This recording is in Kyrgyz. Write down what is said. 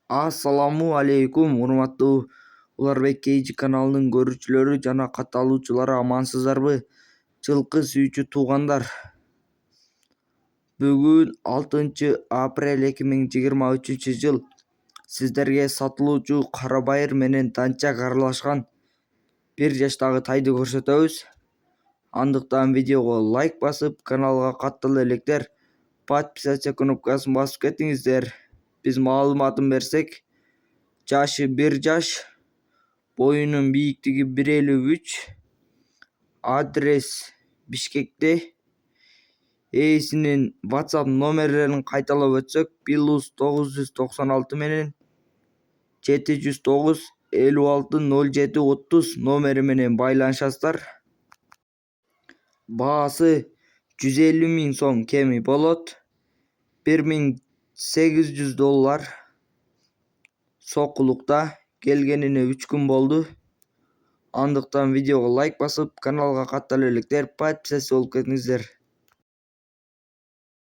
Assalamu алейкум, урматтуу Уларбек KG каналынын көрүүчүлөрү жана катталуучулары, амансыздарбы? Жылкы сүйүүчү туугандар, бүгүн 6-апрель 2023-жыл. Сиздерге сатылуучу кара байыр менен данча аралашкан 1 жаштагы тайды көрсөтөбүз. Андыктан видеого лайк басып, каналга каттала электер, подписаться кнопкасын басып кетиңиздер. Биз маалыматын берсек, жашы 1 жаш, боюнун бийиктиги 1,53, адрес Бишкекте. Ээсинин WhatsApp номерлерин кайталап өтсөк, +996 менен 709 56 07 30 номери менен байланышасыздар. Баасы 150 000 сом кеми болот. $1800 сокулукта. Келгенине 3 күн болду. Андыктан видеого лайк басып, каналга каттала электер, подписаться болуп кетиңиздер.